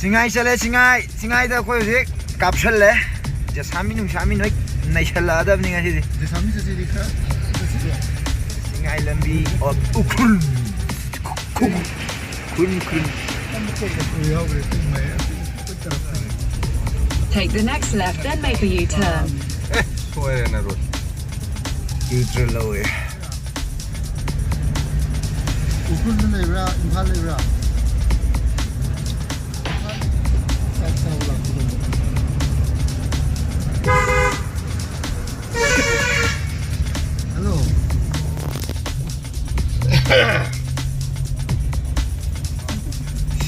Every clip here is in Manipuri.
ꯁꯤꯡꯉꯥꯏ ꯆꯠꯂꯦ ꯁꯤꯡꯉꯥꯏꯗ ꯑꯩꯈꯣꯏ ꯍꯧꯖꯤꯛ ꯀꯥꯞꯁꯜꯂꯦ ꯖꯁꯥꯃꯤ ꯅꯨꯡꯁꯥꯃꯤ ꯂꯣꯏ ꯅꯩꯁꯜꯂꯛꯑꯗꯕꯅꯤ ꯉꯁꯤꯗꯤ ꯁꯤꯡꯉꯥꯏ ꯂꯝꯕꯤ Ukhrul Take the next left, then make a U-turn. 소외나 로. U-turn लौए. 우쿨 레브라 임팔 레브라. Hello.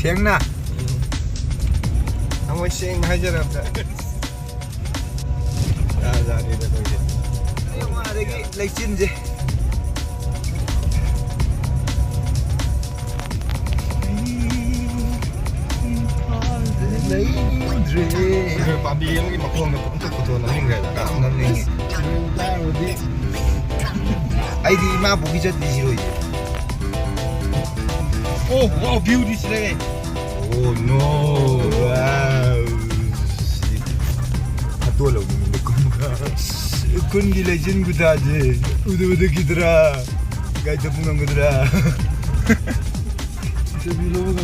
생나. 한번 쌩 하자랍다. 자자리다 거기. 영화되게 레이진지. 그 밥이 여기 막 보면 엄청 고토 남는 거야. 남는 게. 아이디 이마 보기 전에 싫어 이제. 오, 와우 뷰티 슬레이. 오 노. 와우. 아또 나오는데 그거가. 군기 레이진 구다지. 우드우드 기드라. 가이드 bungang 기드라.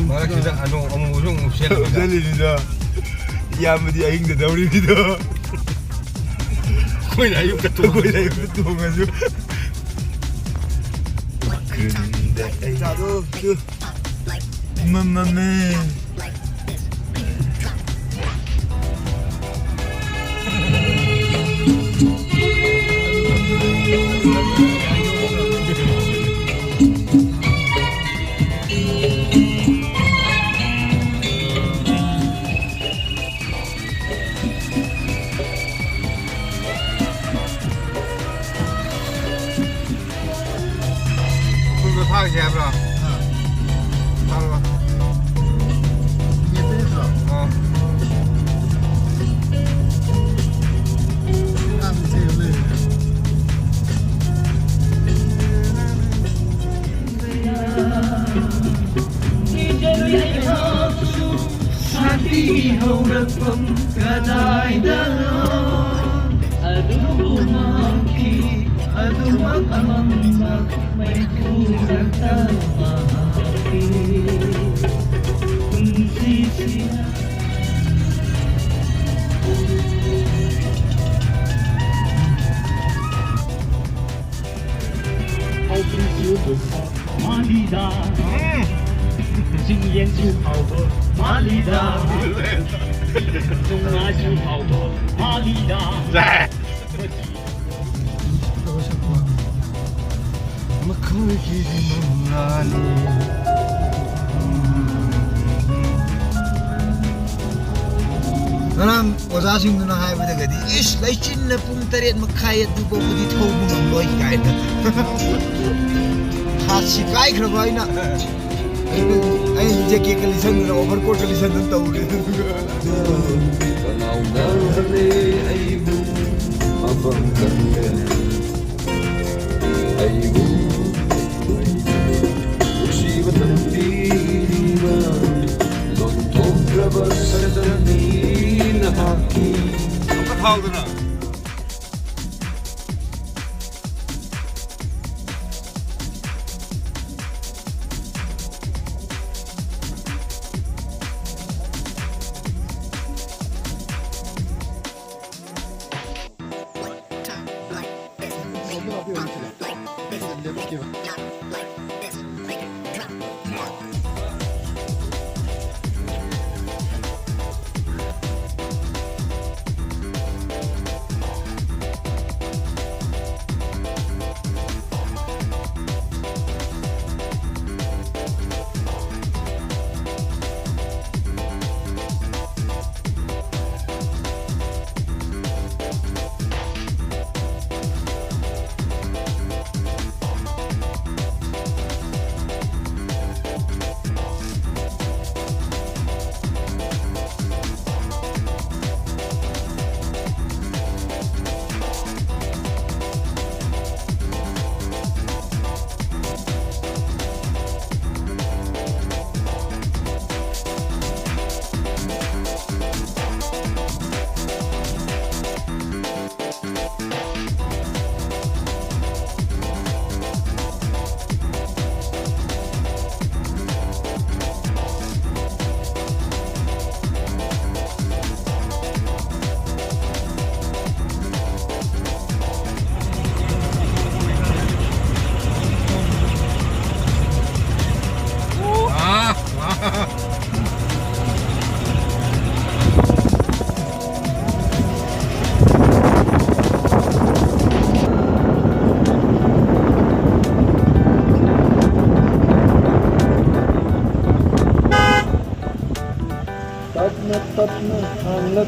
마라 기자 아노 어머 우정 없애. 잘리니다. 야무디 아잉데 나우리니다. 거의 나 이거 또 거의 나 이거 또 가지고. 그런데 나도 그 맘마메 그거 파지 해봐. 바로. 어. Malida, 今年就好喝Malida，中啊就好喝Malida。 나랑 오자싱누나 하이브다가디 이씨 레이진나 뿡8 마카이 두고부디 토부는 거이 가이나 하시 가이 그러바이나 아니 이제 깨클리선으로 오버코트 클리선은 떠오르 하우드나. Siroi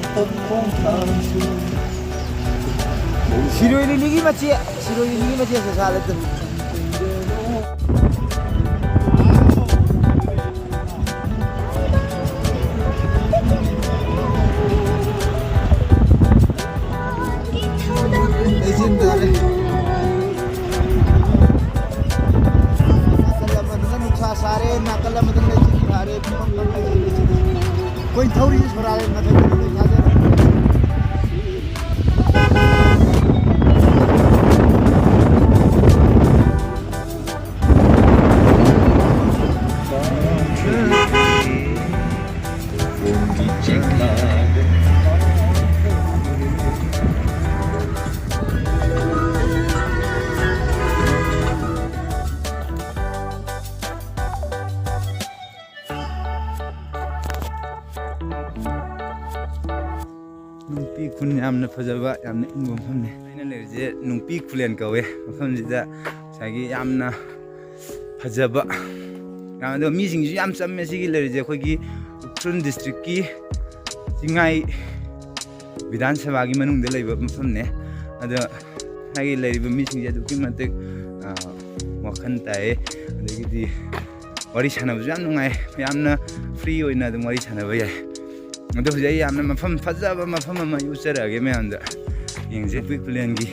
lili macam sesalah tu. Legendary. Nakala madan nuksa sare, nakala madan legend sare, कोई थोड़ी सी छोड़ा है ना तो Nungpi kun yamna phajaba yamna ingom phamne aina lerje nungpi khulen kawe mafam jida sagi yamna phajaba gamado mi sing ju yam chamme sigi lerje khoi gi Ukhrul district ki jingai Vidhan Sabha gi manung de leiba mafamne ado sagi leriba mi sing jadu ki matek wakhan tae adegi di wari chana bu yam nungai yamna free oina dum wari chana ba yai Aduh jadi amna mafam fazaba mafam ma usara ge me anda yang je quick plan gi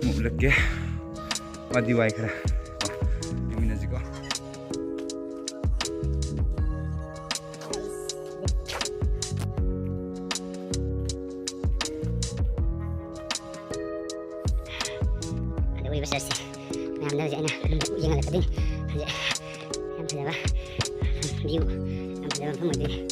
mulak ke wadi wai khara yamina jiko ada wi besar sih me anda je ana yang ala kadin aja yang tidak view yang tidak pun mesti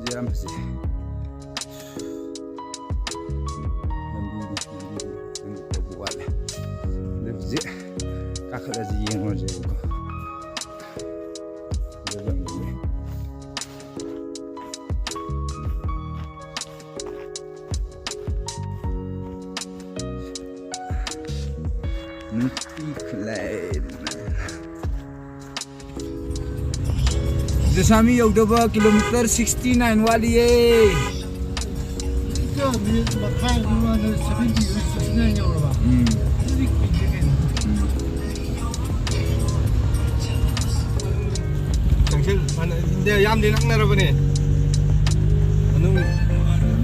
Jam sih. Nambi buat. Lebih kakak aja yang mau jadi. Sami Yogdaba kilometer 69 wali ye. Itu ni makan dulu ada 70 euro lah. 당신 내 얌디 낙나라 보네. 어느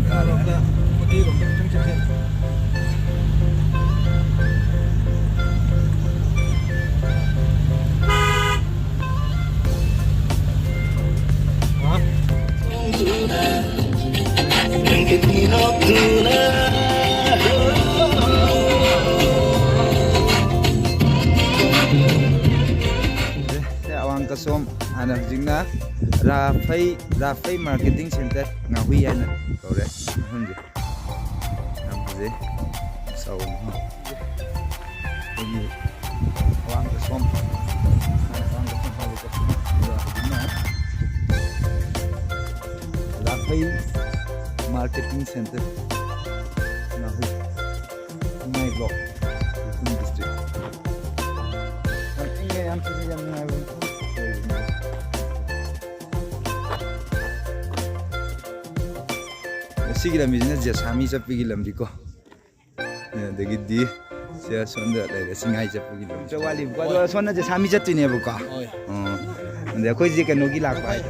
가로다 어디로 정치해. Awang kasom ana jingna Rafai marketing center ngahui ana kore hamje namje sau ini awang kasom Rafai marketing center ngahui ngai block Ukhrul district ini yang yang ngahui Sigilam business je sami chapi gilam diko ya degi di sia sonda lai singai chapi gilam chawali ko sonna je sami chatti ne buka ande khoi je kano gi lak pai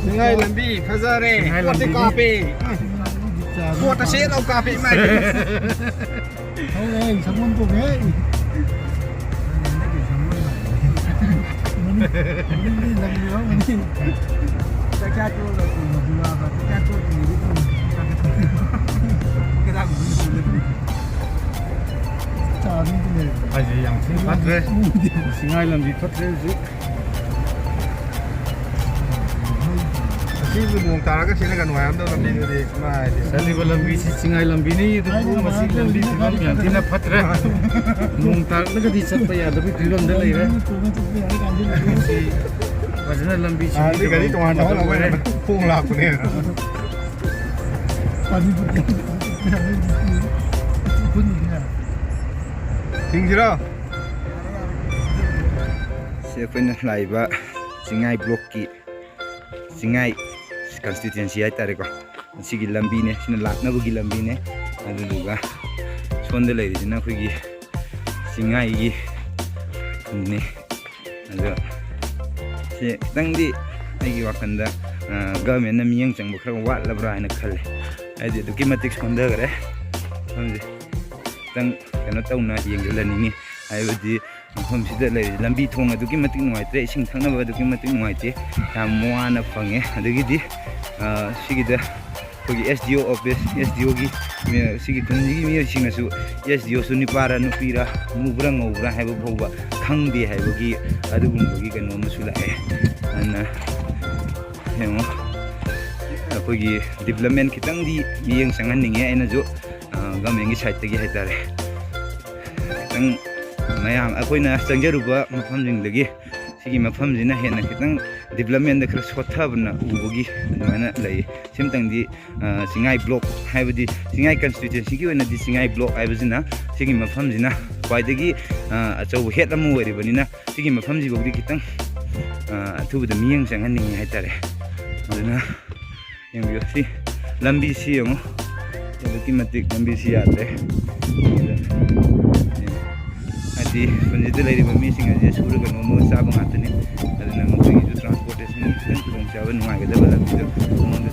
singai lambi khazare kote kape kota se lau kape mai Hey, someone go hey. Ini lagi ini. Saya tu dah dua apa? Saya tu ni itu. Kita guna. Cari ni. Aje yang patre singai lam di patre ju ꯁꯤꯕꯨ ꯅꯣꯡ ꯇꯥꯔꯒ ꯁꯤꯅꯒ ꯅꯨꯡꯉꯥꯏꯔꯝꯗꯧ ꯂꯝꯕꯤꯗꯨꯗꯤ ꯃꯥꯗꯤ ꯆꯠꯂꯤꯕ ꯂꯝꯕꯤꯁꯤ ꯆꯤꯡꯉꯥꯏ ꯂꯝꯕꯤꯅꯤ ꯑꯗꯨꯕꯨ ꯃꯁꯤ ꯂꯝꯕꯤ ꯐꯤꯕꯝ ꯌꯥꯝ ꯊꯤꯅ ꯐꯠꯇ꯭ꯔꯦ ꯅꯣꯡ ꯇꯥꯔꯛꯂꯒꯗꯤ ꯆꯠꯄ ꯌꯥꯗꯕꯒꯤ ꯐꯤꯕꯝꯗ ꯂꯩꯔꯦ ꯃꯁꯤ ꯐꯖꯅ ꯂꯝꯕꯤꯁꯤ ꯒꯥꯔꯤ ꯇꯣꯉꯥꯟ ꯇꯧꯍꯜꯂꯒ ꯈꯣꯡ ꯂꯥꯛꯄꯅꯦ ꯊꯤꯡꯁꯤꯔꯣ ꯁꯤ ꯑꯩꯈꯣꯏꯅ ꯂꯥꯛꯏꯕ ꯆꯤꯡꯉꯥꯏ ꯕ꯭ꯂꯣꯛꯀꯤ ꯆꯤꯡꯉꯥꯏ ꯀꯟꯁꯇꯤꯇ꯭ꯌꯨꯟꯁꯤ ꯍꯥꯏꯇꯥꯔꯦꯀꯣ ꯁꯤꯒꯤ ꯂꯝꯕꯤꯅꯦ ꯁꯤꯅ ꯂꯥꯛꯅꯕꯒꯤ ꯂꯝꯕꯤꯅꯦ ꯑꯗꯨꯗꯨꯒ ꯁꯣꯝꯗ ꯂꯩꯔꯤꯁꯤꯅ ꯑꯩꯈꯣꯏꯒꯤ ꯆꯤꯡꯉꯥꯏꯒꯤ ꯈꯨꯟꯅꯤ ꯑꯗꯣ ꯁꯤ ꯈꯤꯇꯪꯗꯤ ꯑꯩꯒꯤ ꯋꯥꯈꯜꯗ ꯒꯚꯔꯟꯃꯦꯟꯠꯅ ꯃꯤꯠꯌꯦꯡ ꯆꯪꯕ ꯈꯔ ꯋꯥꯠꯂꯕ꯭ꯔꯥ ꯍꯥꯏꯅ ꯈꯜꯂꯦ ꯍꯥꯏꯗꯤ ꯑꯗꯨꯛꯀꯤ ꯃꯇꯤꯛ ꯁꯣꯟꯊꯈꯔꯦ ꯃꯐꯝꯁꯦ ꯈꯤꯇꯪ ꯀꯩꯅꯣ ꯇꯧꯅ ꯌꯦꯡꯁꯤꯜꯍꯟꯅꯤꯡꯉꯤ ꯍꯥꯏꯕꯗꯤ ꯃꯐꯝꯁꯤꯗ ꯂꯩꯔꯤꯁꯦ ꯂꯝꯕꯤ ꯊꯣꯡ ꯑꯗꯨꯛꯀꯤ ꯃꯇꯤꯛ ꯅꯨꯡꯉꯥꯏꯇ꯭ꯔꯦ ꯏꯁꯤꯡ ꯊꯛꯅꯕ ꯑꯗꯨꯛꯀꯤ ꯃꯇꯤꯛ ꯅꯨꯡꯉꯥꯏꯇꯦ ꯌꯥꯝ ꯋꯥꯅ ꯐꯪꯉꯦ ꯑꯗꯒꯤꯗꯤ ꯁꯤꯒꯤꯗ ꯑꯩꯈꯣꯏꯒꯤ SDO ꯑꯣꯐꯤꯁ SDOꯒꯤ ꯁꯤꯒꯤ ꯈꯨꯟꯁꯤꯒꯤ ꯃꯤꯑꯣꯏꯁꯤꯡꯅꯁꯨ SDOꯁꯨ ꯅꯨꯄꯥꯔ ꯅꯨꯄꯤꯔ ꯃꯨꯕ꯭ꯔꯥ ꯉꯧꯕ꯭ꯔꯥ ꯍꯥꯏꯕ ꯐꯥꯎꯕ ꯈꯪꯗꯦ ꯍꯥꯏꯕꯒꯤ ꯑꯗꯨꯒꯨꯝꯕꯒꯤ ꯀꯩꯅꯣ ꯑꯃꯁꯨ ꯂꯥꯛꯑꯦ ꯑꯗꯨꯅ ꯌꯦꯡꯉꯣ ꯑꯩꯈꯣꯏꯒꯤ ꯗꯤꯕꯂꯞꯃꯦꯟ ꯈꯤꯇꯪꯗꯤ ꯃꯤꯠꯌꯦꯡ ꯆꯪꯍꯟꯅꯤꯡꯉꯦ ꯑꯩꯅꯁꯨ ꯒꯚꯔꯟꯃꯦꯟꯠꯒꯤ ꯁꯥꯏꯠꯇꯒꯤ ꯍꯥꯏꯇꯥꯔꯦ ꯈꯤꯇꯪ ꯃꯌꯥꯝ ꯑꯩꯈꯣꯏꯅ ꯆꯪꯖꯔꯨꯕ ꯃꯐꯝꯁꯤꯡꯗꯒꯤ ꯁꯤꯒꯤ ꯃꯐꯝꯁꯤꯅ ꯍꯦꯟꯅ khitang ꯗꯤꯕꯂꯞꯃꯦꯟꯗ ꯈꯔ ꯁꯣꯠꯊꯕꯅ ꯎꯕꯒꯤ ꯑꯗꯨꯃꯥꯏꯅ ꯂꯩ ꯁꯤꯝꯇꯪꯗꯤ ꯆꯤꯡꯉꯥꯏ ꯕ꯭ꯂꯣꯛ ꯍꯥꯏꯕꯗꯤ ꯆꯤꯡꯉꯥꯏ ꯀꯟꯁꯇꯤꯇ꯭ꯌꯨꯟꯁꯤꯒꯤ ꯑꯣꯏꯅꯗꯤ ꯆꯤꯡꯉꯥꯏ ꯕ꯭ꯂꯣꯛ ꯍꯥꯏꯕꯁꯤꯅ ꯁꯤꯒꯤ ꯃꯐꯝꯁꯤꯅ ꯈ꯭ꯋꯥꯏꯗꯒꯤ ꯑꯆꯧꯕ ꯍꯦꯠ ꯑꯃ ꯑꯣꯏꯔꯤꯕꯅꯤꯅ ꯁꯤꯒꯤ ꯃꯐꯝꯁꯤꯐꯥꯎꯗꯤ khitang ꯑꯊꯨꯕꯗ ꯃꯤꯠꯌꯦꯡ ꯆꯪꯍꯟꯅꯤꯡꯉꯤ ꯍꯥꯏꯇꯥꯔꯦ ꯑꯗꯨꯅ ꯌꯦꯡꯕꯤꯌꯨ ꯁꯤ ꯂꯝꯕꯤꯁꯤ ꯌꯦꯡꯉꯨ ꯑꯗꯨꯛꯀꯤ ꯃꯇꯤꯛ ꯂꯝꯕꯤꯁꯤ ꯌꯥꯗ꯭ꯔꯦ ꯍꯥꯏꯗꯤ ꯈꯨꯟꯁꯤꯗ ꯂꯩꯔꯤꯕ ꯃꯤꯁꯤꯡ ꯑꯁꯤ ꯁꯨꯔꯒ ꯅꯣꯝꯃꯒ ꯆꯥꯕ ꯉꯥꯛꯇꯅꯤ ꯑꯗꯨꯅ ꯃꯈꯣꯏꯒꯤꯁꯨ ꯇ꯭ꯔꯥꯟꯁꯄꯣꯔꯇꯦꯁꯟꯒꯤ ꯈꯤꯇꯪ ꯈꯨꯗꯣꯡꯆꯥꯕ ꯅꯨꯡꯉꯥꯏꯒꯗꯕ ꯂꯝꯕꯤꯗꯣ ꯃꯉꯣꯟꯗ